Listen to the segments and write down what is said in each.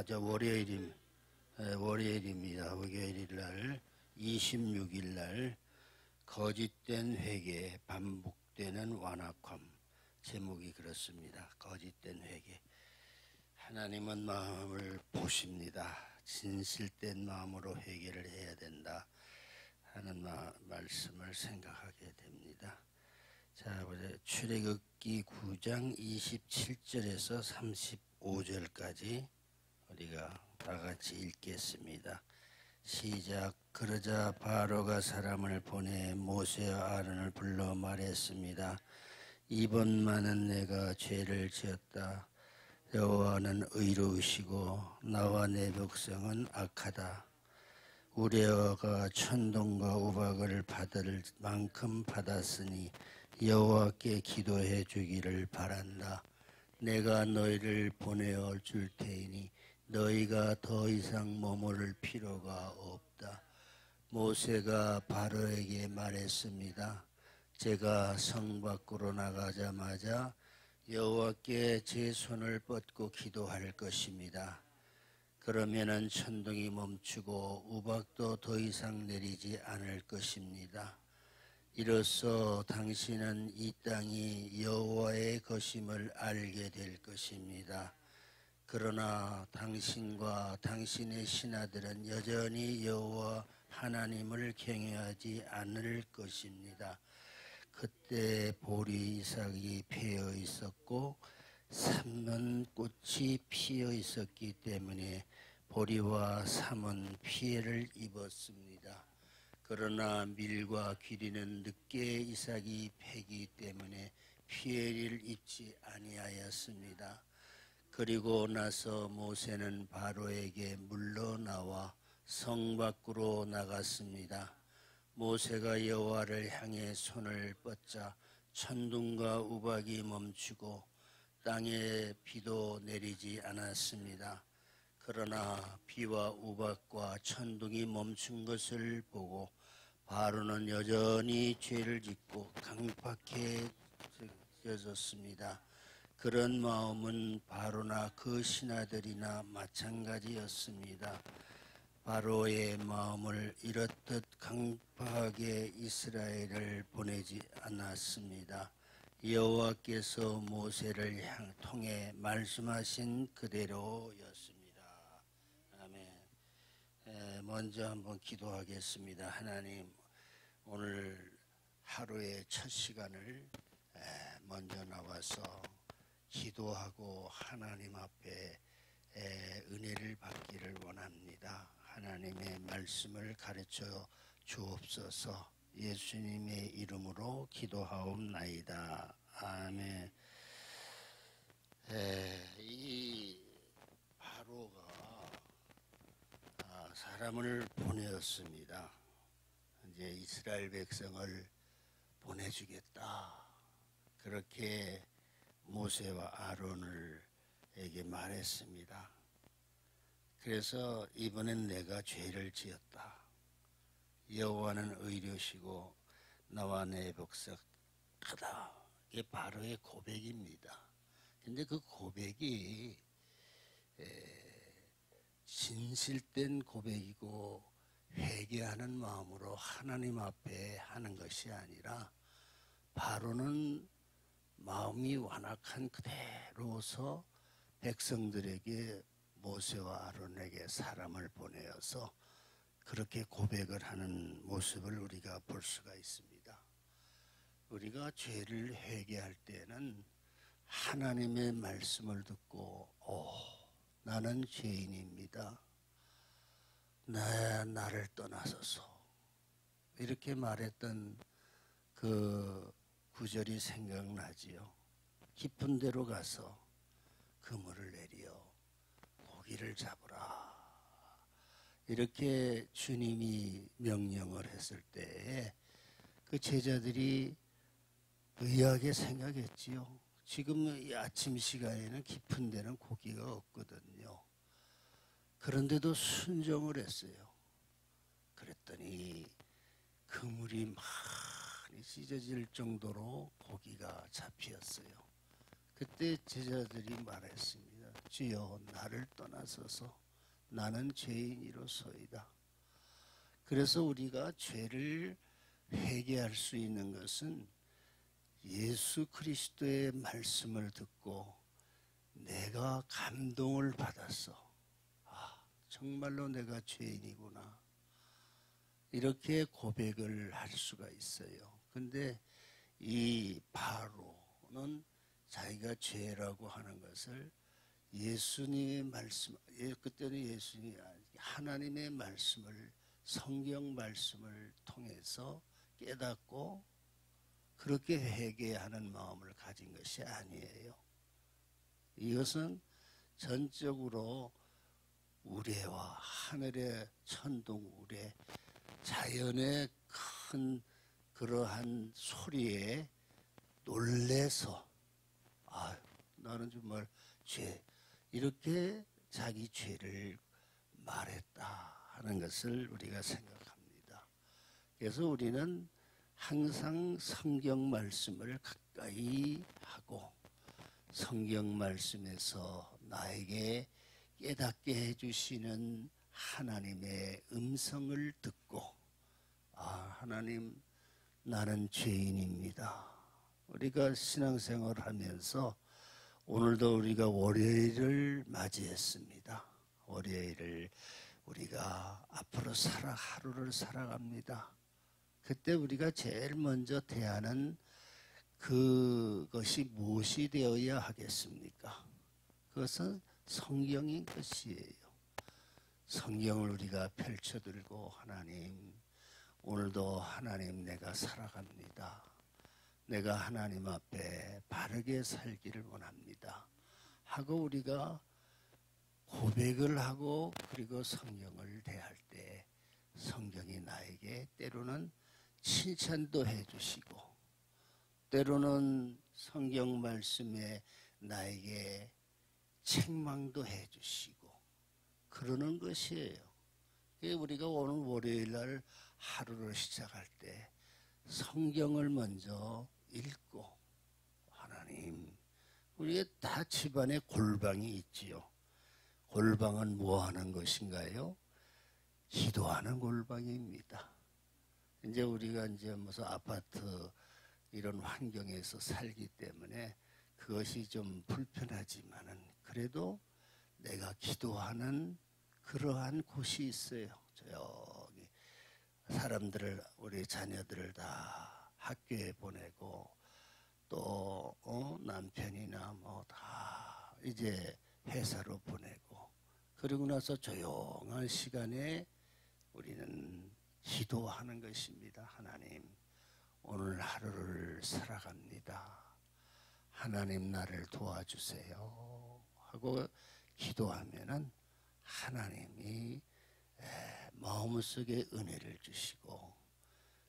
저 월요일입니다. 월요일 날 26일 날 거짓된 회개 반복되는 완악함. 제목이 그렇습니다. 거짓된 회개. 하나님은 마음을 보십니다. 진실된 마음으로 회개를 해야 된다 하는 말씀을 생각하게 됩니다. 자, 우리 출애굽기 9장 27절에서 35절까지 우리가 다 같이 읽겠습니다. 시작. 그러자 바로가 사람을 보내 모세와 아론을 불러 말했습니다. 이번만은 내가 죄를 지었다. 여호와는 의로우시고 나와 내 백성은 악하다. 우리가 천둥과 우박을 받을 만큼 받았으니 여호와께 기도해 주기를 바란다. 내가 너희를 보내어 줄 테이니 너희가 더 이상 머무를 필요가 없다. 모세가 바로에게 말했습니다. 제가 성 밖으로 나가자마자 여호와께 제 손을 뻗고 기도할 것입니다. 그러면은 천둥이 멈추고 우박도 더 이상 내리지 않을 것입니다. 이로써 당신은 이 땅이 여호와의 것임을 알게 될 것입니다. 그러나 당신과 당신의 신하들은 여전히 여호와 하나님을 경외하지 않을 것입니다. 그때 보리 이삭이 피어 있었고 삼은 꽃이 피어 있었기 때문에 보리와 삼은 피해를 입었습니다. 그러나 밀과 귀리는 늦게 이삭이 패기 때문에 피해를 입지 아니하였습니다. 그리고 나서 모세는 바로에게 물러나와 성 밖으로 나갔습니다. 모세가 여호와를 향해 손을 뻗자 천둥과 우박이 멈추고 땅에 비도 내리지 않았습니다. 그러나 비와 우박과 천둥이 멈춘 것을 보고 바로는 여전히 죄를 짓고 강팍해졌습니다. 그런 마음은 바로나 그 신하들이나 마찬가지였습니다. 바로의 마음을 이렇듯 강팍하게 이스라엘을 보내지 않았습니다. 여호와께서 모세를 통해 말씀하신 그대로였습니다. 아멘. 먼저 한번 기도하겠습니다. 하나님, 오늘 하루의 첫 시간을 먼저 나와서 기도하고 하나님 앞에 은혜를 받기를 원합니다. 하나님의 말씀을 가르쳐 주옵소서. 예수님의 이름으로 기도하옵나이다. 아멘. 이 바로가 사람을 보내었습니다. 이제 이스라엘 백성을 보내주겠다. 그렇게 모세와 아론에게 말했습니다. 그래서 이번엔 내가 죄를 지었다. 여호와는 의로우시고 나와 내 백성 크다. 이게 바로의 고백입니다. 근데 그 고백이 진실된 고백이고 회개하는 마음으로 하나님 앞에 하는 것이 아니라 바로는 마음이 완악한 그대로서 백성들에게 모세와 아론에게 사람을 보내어서 그렇게 고백을 하는 모습을 우리가 볼 수가 있습니다. 우리가 죄를 회개할 때는 하나님의 말씀을 듣고 나는 죄인입니다. 나를 떠나소서. 이렇게 말했던 그 구절이 생각나지요. 깊은 데로 가서 그물을 내리어 고기를 잡으라. 이렇게 주님이 명령을 했을 때에 그 제자들이 의아하게 생각했지요. 지금 이 아침 시간에는 깊은 데는 고기가 없거든요. 그런데도 순종을 했어요. 그랬더니 그물이 많이 찢어질 정도로 고기가 잡혔어요. 그때 제자들이 말했습니다. 주여 나를 떠나소서 나는 죄인이로소이다. 그래서 우리가 죄를 회개할 수 있는 것은 예수 그리스도의 말씀을 듣고 내가 감동을 받았어. 정말로 내가 죄인이구나. 이렇게 고백을 할 수가 있어요. 근데 이 바로는 자기가 죄라고 하는 것을 예수님의 말씀, 그때는 예수님이 하나님의 말씀을, 성경 말씀을 통해서 깨닫고 그렇게 회개하는 마음을 가진 것이 아니에요. 이것은 전적으로 우레와 하늘의 천둥 우레, 자연의 큰 그러한 소리에 놀래서 나는 정말 죄, 이렇게 자기 죄를 말했다 하는 것을 우리가 생각합니다. 그래서 우리는 항상 성경 말씀을 가까이 하고 성경 말씀에서 나에게 깨닫게 해주시는 하나님의 음성을 듣고 하나님 나는 죄인입니다. 우리가 신앙생활을 하면서 오늘도 우리가 월요일을 맞이했습니다. 월요일을 우리가 앞으로 하루를 살아갑니다. 그때 우리가 제일 먼저 대하는 그것이 무엇이 되어야 하겠습니까? 그것은 성경인 것이에요. 성경을 우리가 펼쳐들고 하나님, 오늘도 하나님 내가 살아갑니다. 내가 하나님 앞에 바르게 살기를 원합니다. 하고 우리가 고백을 하고 그리고 성경을 대할 때 성경이 나에게 때로는 칭찬도 해주시고 때로는 성경 말씀에 나에게 책망도 해주시고 그러는 것이에요. 우리가 오늘 월요일 날 하루를 시작할 때 성경을 먼저 읽고 하나님, 우리가 다 집안에 골방이 있지요. 골방은 뭐 하는 것인가요? 기도하는 골방입니다. 이제 우리가 이제 무슨 아파트 이런 환경에서 살기 때문에 그것이 좀 불편하지만은 그래도 내가 기도하는 그러한 곳이 있어요. 저기 사람들을, 우리 자녀들을 다 학교에 보내고 또 남편이나 뭐 다 이제 회사로 보내고 그리고 나서 조용한 시간에 우리는 기도하는 것입니다. 하나님, 오늘 하루를 살아갑니다. 하나님 나를 도와주세요 하고 기도하면은 하나님이 마음속에 은혜를 주시고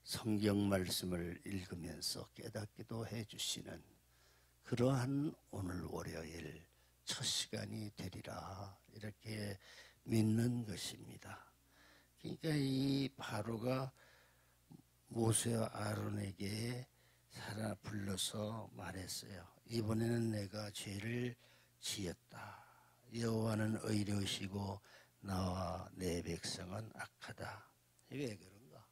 성경 말씀을 읽으면서 깨닫기도 해주시는 그러한 오늘 월요일 첫 시간이 되리라 이렇게 믿는 것입니다. 그러니까 이 바로가 모세와 아론에게 불러서 말했어요. 이번에는 내가 죄를 지었다. 여호와는 의로우시고 나와 내 백성은 악하다. 왜 그런가?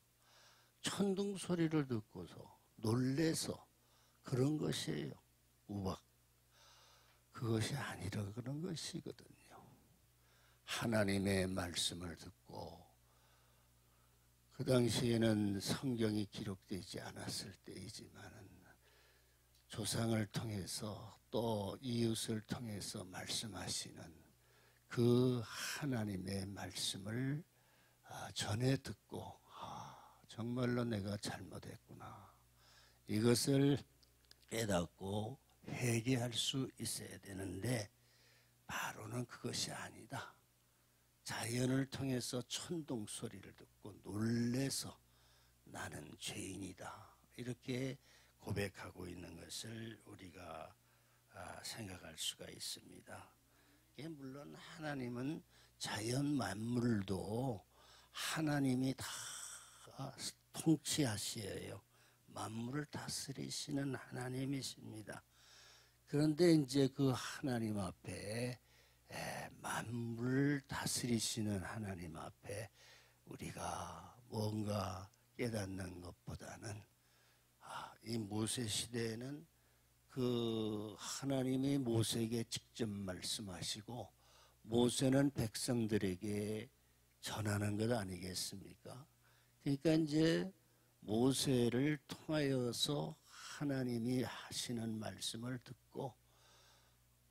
천둥 소리를 듣고서 놀래서 그런 것이에요. 우박. 그것이 아니라 그런 것이거든요. 하나님의 말씀을 듣고 그 당시에는 성경이 기록되지 않았을 때이지만은 조상을 통해서 또 이웃을 통해서 말씀하시는 그 하나님의 말씀을 전해 듣고 정말로 내가 잘못했구나. 이것을 깨닫고 회개할 수 있어야 되는데 바로는 그것이 아니다. 자연을 통해서 천둥 소리를 듣고 놀래서 나는 죄인이다. 이렇게 고백하고 있는 것을 우리가 생각할 수가 있습니다. 물론 하나님은 자연 만물도 하나님이 다 통치하시어요. 만물을 다스리시는 하나님이십니다. 그런데 이제 그 하나님 앞에 만물을 다스리시는 하나님 앞에 우리가 뭔가 깨닫는 것보다는 이 모세 시대에는 그 하나님이 모세에게 직접 말씀하시고 모세는 백성들에게 전하는 것 아니겠습니까? 그러니까 이제 모세를 통하여서 하나님이 하시는 말씀을 듣고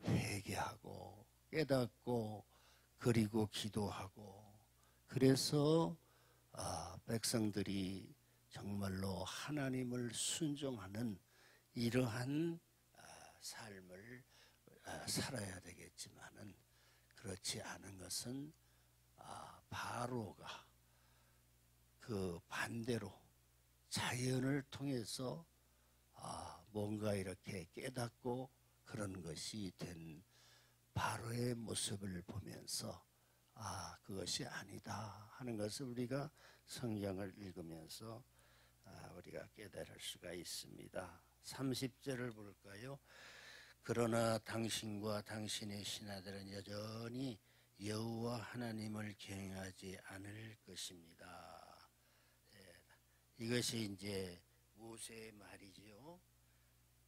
회개하고 깨닫고 그리고 기도하고 그래서 백성들이 정말로 하나님을 순종하는 이러한 삶을 살아야 되겠지만은 그렇지 않은 것은 바로가 그 반대로 자연을 통해서 뭔가 이렇게 깨닫고 그런 것이 된 바로의 모습을 보면서 그것이 아니다 하는 것을 우리가 성경을 읽으면서 우리가 깨달을 수가 있습니다. 30절을 볼까요? 그러나 당신과 당신의 신하들은 여전히 여호와 하나님을 경외하지 않을 것입니다. 이것이 이제 모세의 말이지요.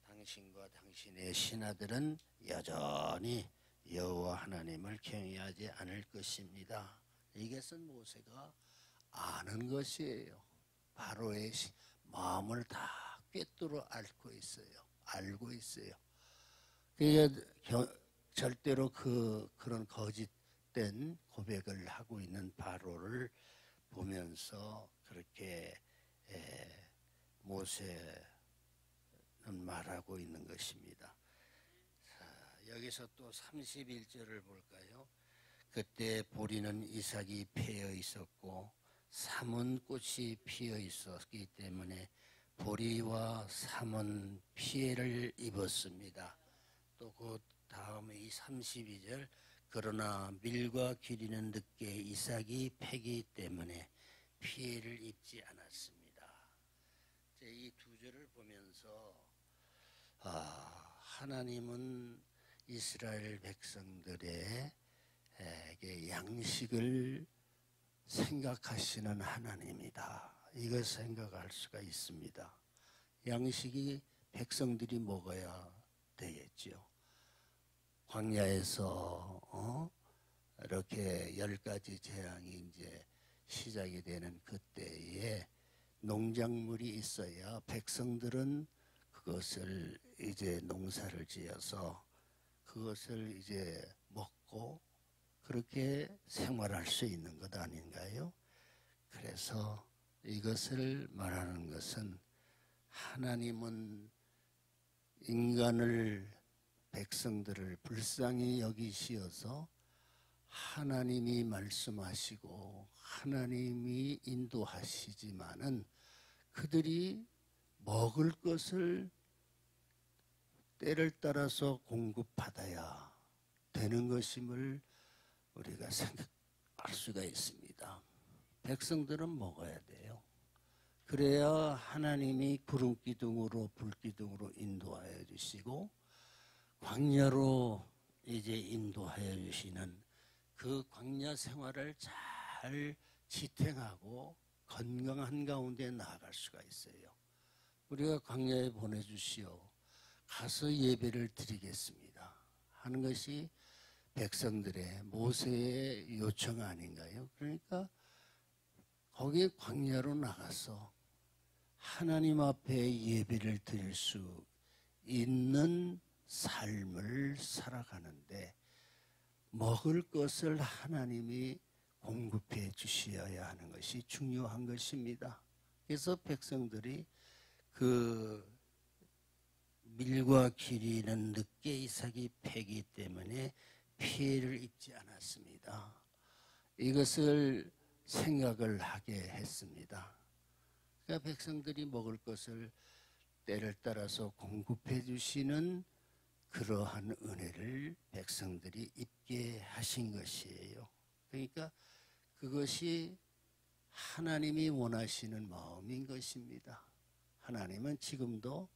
당신과 당신의 신하들은 여전히 여호와 하나님을 경외하지 않을 것입니다. 이것은 모세가 아는 것이에요. 바로의 마음을 다 꿰뚫어 앓고 있어요. 알고 있어요. 그러니까 절대로 그런 거짓된 고백을 하고 있는 바로를 보면서 그렇게 모세는 말하고 있는 것입니다. 여기서 또 31절을 볼까요? 그때 보리는 이삭이 패여 있었고 삼은 꽃이 피어 있었기 때문에 보리와 삼은 피해를 입었습니다. 또 그 다음에 이 32절 그러나 밀과 기리는 늦게 이삭이 패기 때문에 피해를 입지 않았습니다. 이 두 절을 보면서 하나님은 이스라엘 백성들에게 양식을 생각하시는 하나님이다. 이걸 생각할 수가 있습니다. 양식이 백성들이 먹어야 되겠지요. 광야에서 이렇게 10가지 재앙이 이제 시작이 되는 그때에 농작물이 있어야 백성들은 그것을 이제 농사를 지어서 그것을 이제 먹고 그렇게 생활할 수 있는 것 아닌가요? 그래서 이것을 말하는 것은 하나님은 인간을 백성들을 불쌍히 여기시어서 하나님이 말씀하시고 하나님이 인도하시지만은 그들이 먹을 것을 때를 따라서 공급받아야 되는 것임을 우리가 생각할 수가 있습니다. 백성들은 먹어야 돼요. 그래야 하나님이 구름기둥으로 불기둥으로 인도하여 주시고 광야로 이제 인도하여 주시는 그 광야 생활을 잘 지탱하고 건강한 가운데 나아갈 수가 있어요. 우리가 광야에 보내주시오. 가서 예배를 드리겠습니다 하는 것이 백성들의 모세의 요청 아닌가요? 그러니까 거기에 광야로 나가서 하나님 앞에 예배를 드릴 수 있는 삶을 살아가는데 먹을 것을 하나님이 공급해 주셔야 하는 것이 중요한 것입니다. 그래서 백성들이 그 밀과 기리는 늦게 이삭이 패기 때문에 피해를 입지 않았습니다. 이것을 생각을 하게 했습니다. 그러니까 백성들이 먹을 것을 때를 따라서 공급해 주시는 그러한 은혜를 백성들이 입게 하신 것이에요. 그러니까 그것이 하나님이 원하시는 마음인 것입니다. 하나님은 지금도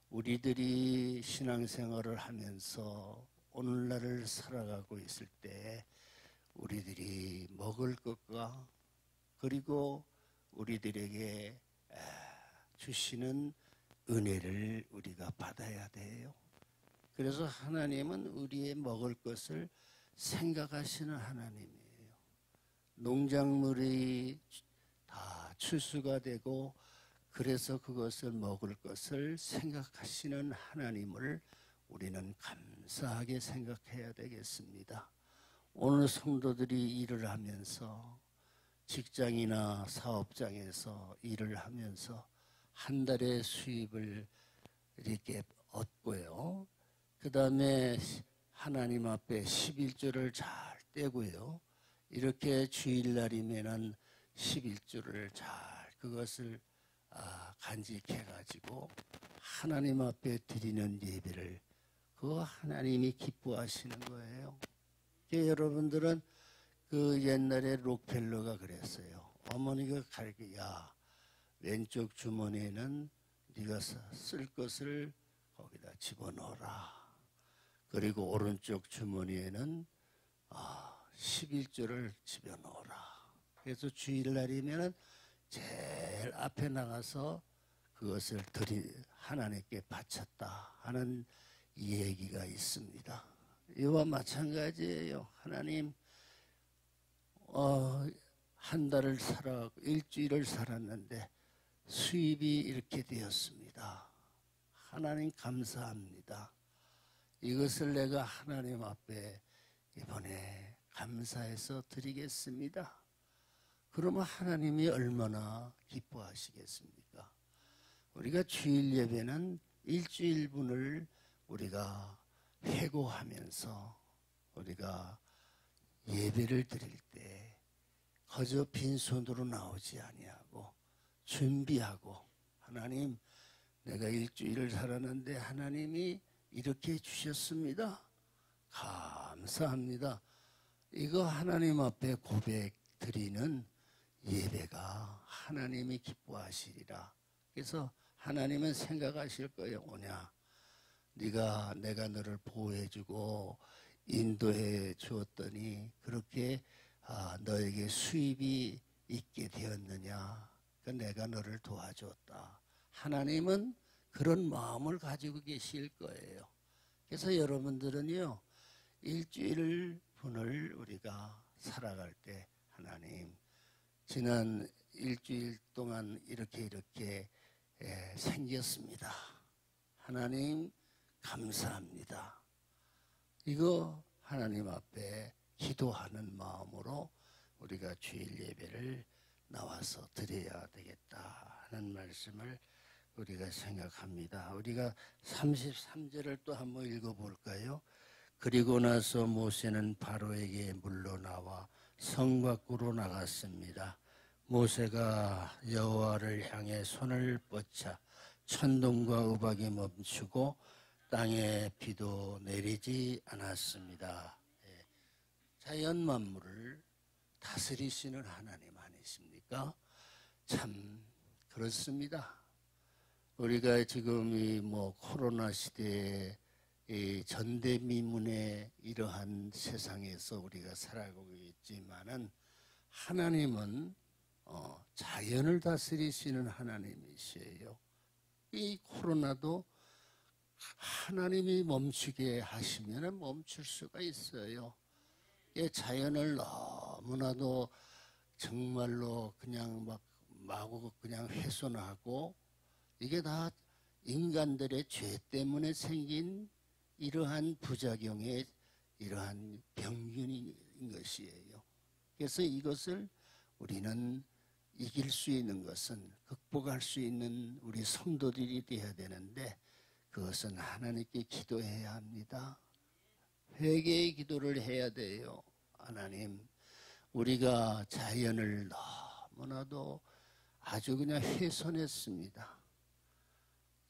우리들이 신앙생활을 하면서 오늘날을 살아가고 있을 때 우리들이 먹을 것과 그리고 우리들에게 주시는 은혜를 우리가 받아야 돼요. 그래서 하나님은 우리의 먹을 것을 생각하시는 하나님이에요. 농작물이 다 추수가 되고 그래서 그것을 먹을 것을 생각하시는 하나님을 우리는 감사하게 생각해야 되겠습니다. 오늘 성도들이 일을 하면서 직장이나 사업장에서 일을 하면서 한 달의 수입을 이렇게 얻고요. 그 다음에 하나님 앞에 11조를 잘 떼고요. 이렇게 주일날이면은 11조를 잘 그것을 간직해가지고 하나님 앞에 드리는 예배를 그거 하나님이 기뻐하시는 거예요. 여러분들은 그 옛날에 록펠러가 그랬어요. 어머니가 가르쳐, 야, 왼쪽 주머니에는 네가 쓸 것을 거기다 집어넣어라. 그리고 오른쪽 주머니에는 11조를 집어넣어라. 그래서 주일날이면 제일 앞에 나가서 그것을 하나님께 바쳤다 하는 얘기가 있습니다. 이와 마찬가지예요. 하나님 한 달을 일주일을 살았는데 수입이 이렇게 되었습니다. 하나님 감사합니다. 이것을 내가 하나님 앞에 이번에 감사해서 드리겠습니다. 그러면 하나님이 얼마나 기뻐하시겠습니까? 우리가 주일 예배는 일주일분을 우리가 회고하면서 우리가 예배를 드릴 때 거저 빈손으로 나오지 아니하고 준비하고 하나님 내가 일주일을 살았는데 하나님이 이렇게 주셨습니다. 감사합니다. 이거 하나님 앞에 고백 드리는 예배가 하나님이 기뻐하시리라. 그래서 하나님은 생각하실 거예요. 오냐 네가 내가 너를 보호해주고 인도해 주었더니 그렇게 너에게 수입이 있게 되었느냐. 그러니까 내가 너를 도와줬다. 하나님은 그런 마음을 가지고 계실 거예요. 그래서 여러분들은요 일주일 분을 우리가 살아갈 때 하나님 지난 일주일 동안 이렇게 생겼습니다. 하나님 감사합니다. 이거 하나님 앞에 기도하는 마음으로 우리가 주일 예배를 나와서 드려야 되겠다 하는 말씀을 우리가 생각합니다. 우리가 33절을 또 한번 읽어볼까요? 그리고 나서 모세는 바로에게 물러나와 성 밖으로 나갔습니다. 모세가 여호와를 향해 손을 뻗자 천둥과 우박이 멈추고 땅에 비도 내리지 않았습니다. 자연 만물을 다스리시는 하나님 아니십니까? 참 그렇습니다. 우리가 지금 이 코로나 시대에 이 전대미문의 이러한 세상에서 우리가 살아가고 있지만은 하나님은 자연을 다스리시는 하나님이시에요. 이 코로나도 하나님이 멈추게 하시면 멈출 수가 있어요. 이 자연을 너무나도 정말로 그냥 마구 그냥 훼손하고 이게 다 인간들의 죄 때문에 생긴 이러한 부작용의 이러한 병균인 것이에요. 그래서 이것을 우리는 이길 수 있는 것은 극복할 수 있는 우리 성도들이 되어야 되는데 그것은 하나님께 기도해야 합니다. 회개의 기도를 해야 돼요. 하나님, 우리가 자연을 너무나도 아주 그냥 훼손했습니다.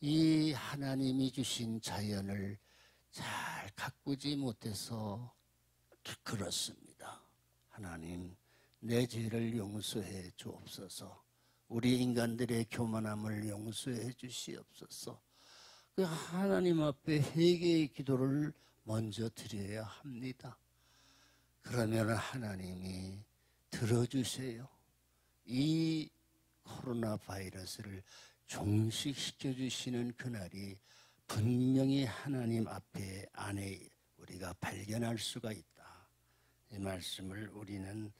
이 하나님이 주신 자연을 잘 가꾸지 못해서 그렇습니다. 하나님, 내 죄를 용서해 주옵소서. 우리 인간들의 교만함을 용서해 주시옵소서. 그 하나님 앞에 회개의 기도를 먼저 드려야 합니다. 그러면 하나님이 들어주세요. 이 코로나 바이러스를 종식시켜 주시는 그날이 분명히 하나님 앞에 안에 우리가 발견할 수가 있다. 이 말씀을 우리는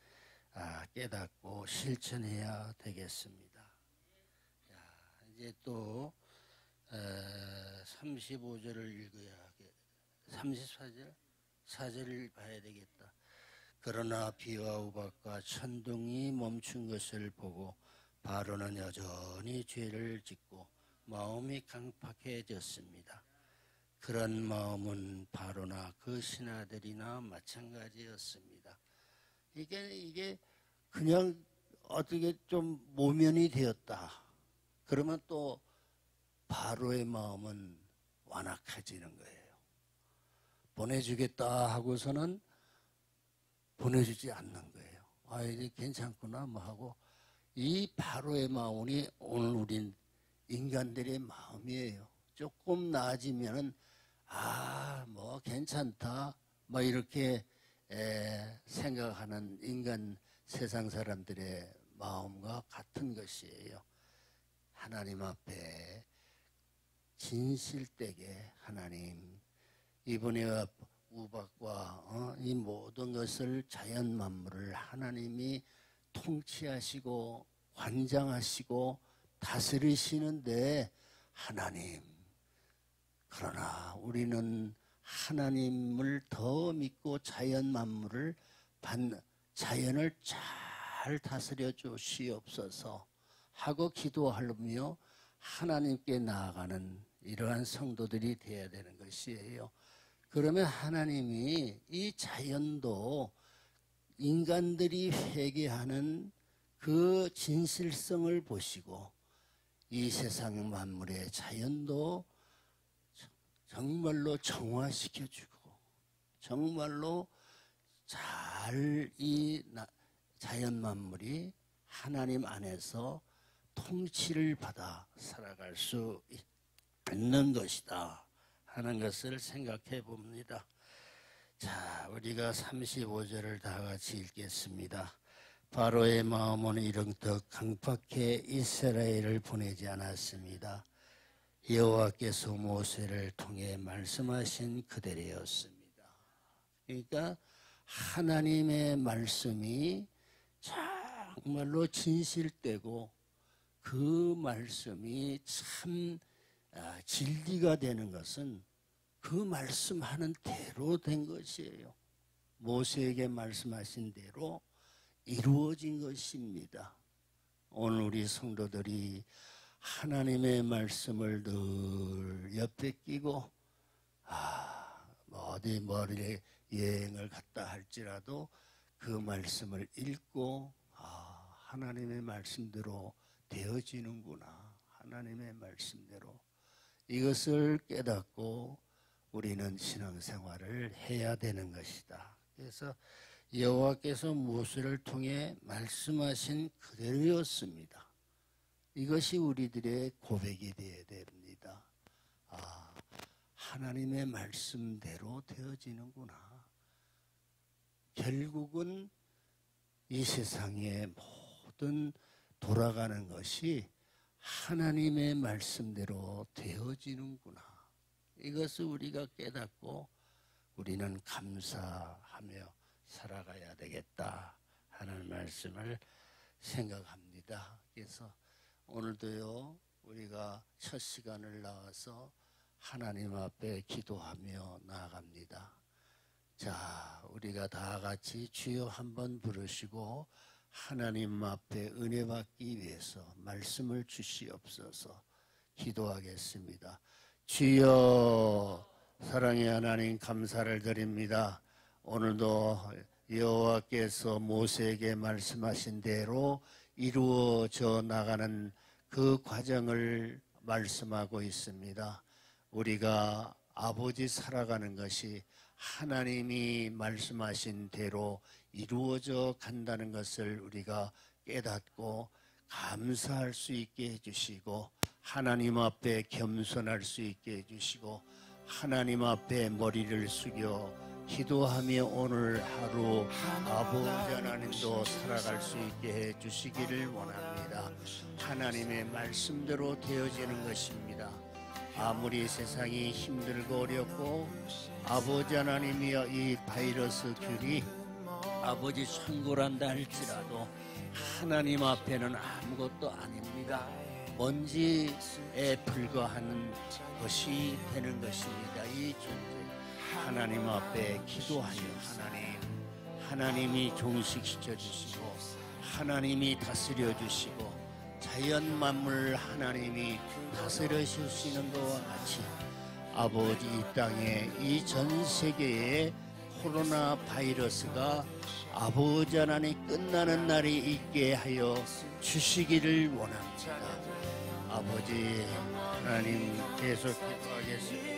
깨닫고 실천해야 되겠습니다. 이제 또 35절을 읽어야 하겠. 34절? 4절을 봐야 되겠다. 그러나 비와 우박과 천둥이 멈춘 것을 보고 바로는 여전히 죄를 짓고 마음이 강팍해졌습니다. 그런 마음은 바로나 그 신하들이나 마찬가지였습니다. 이게 그냥 어떻게 좀 모면이 되었다. 그러면 또 바로의 마음은 완악해지는 거예요. 보내주겠다 하고서는 보내주지 않는 거예요. 이제 괜찮구나 뭐 하고. 이 바로의 마음이 오늘 우린 인간들의 마음이에요. 조금 나아지면은 뭐 괜찮다 뭐 이렇게 생각하는 인간 세상 사람들의 마음과 같은 것이에요. 하나님 앞에 진실되게 하나님 이번에 우박과 이 모든 것을 자연 만물을 하나님이 통치하시고 관장하시고 다스리시는데 하나님 그러나 우리는 하나님을 더 믿고 자연 만물을 자연을 잘 다스려 주시옵소서 하고 기도하며 하나님께 나아가는 이러한 성도들이 되어야 되는 것이에요. 그러면 하나님이 이 자연도 인간들이 회개하는 그 진실성을 보시고 이 세상 만물의 자연도 정말로 정화시켜주고 정말로 잘 이 자연 만물이 하나님 안에서 통치를 받아 살아갈 수 있는 것이다 하는 것을 생각해 봅니다. 자, 우리가 35절을 다 같이 읽겠습니다. 바로의 마음은 이런듯 강팍해 이스라엘을 보내지 않았습니다. 여호와께서 모세를 통해 말씀하신 그대로였습니다. 그러니까 하나님의 말씀이 정말로 진실되고 그 말씀이 참 진리가 되는 것은 그 말씀하는 대로 된 것이에요. 모세에게 말씀하신 대로 이루어진 것입니다. 오늘 우리 성도들이 하나님의 말씀을 늘 옆에 끼고 어디 머리에 여행을 갔다 할지라도 그 말씀을 읽고 하나님의 말씀대로 되어지는구나. 하나님의 말씀대로 이것을 깨닫고 우리는 신앙생활을 해야 되는 것이다. 그래서 여호와께서 모세를 통해 말씀하신 그대로였습니다. 이것이 우리들의 고백이 되어야 됩니다. 하나님의 말씀대로 되어지는구나. 결국은 이 세상의 모든 돌아가는 것이 하나님의 말씀대로 되어지는구나. 이것을 우리가 깨닫고 우리는 감사하며 살아가야 되겠다 하는 말씀을 생각합니다. 그래서 오늘도요 우리가 첫 시간을 나와서 하나님 앞에 기도하며 나아갑니다. 자, 우리가 다 같이 주여 한번 부르시고 하나님 앞에 은혜 받기 위해서 말씀을 주시옵소서 기도하겠습니다. 주여, 사랑의 하나님 감사를 드립니다. 오늘도 여호와께서 모세에게 말씀하신 대로 이루어져 나가는 그 과정을 말씀하고 있습니다. 우리가 아버지 살아가는 것이 하나님이 말씀하신 대로 이루어져 간다는 것을 우리가 깨닫고 감사할 수 있게 해주시고 하나님 앞에 겸손할 수 있게 해주시고 하나님 앞에 머리를 숙여 기도하며 오늘 하루 아버지 하나님도 살아갈 수 있게 해 주시기를 원합니다. 하나님의 말씀대로 되어지는 것입니다. 아무리 세상이 힘들고 어렵고 아버지 하나님이여 이 바이러스 균이 아버지 창궐한다 할지라도 하나님 앞에는 아무것도 아닙니다. 먼지에 불과한 것이 되는 것입니다. 이 존재 하나님 앞에 기도하여 하나님이 종식시켜 주시고 하나님이 다스려 주시고 자연 만물 하나님이 다스려 주시는 것과 같이 아버지 이 땅에 이 전 세계에 코로나 바이러스가 아버지 하나님 끝나는 날이 있게 하여 주시기를 원합니다. 아버지 하나님 계속 기도하겠습니다.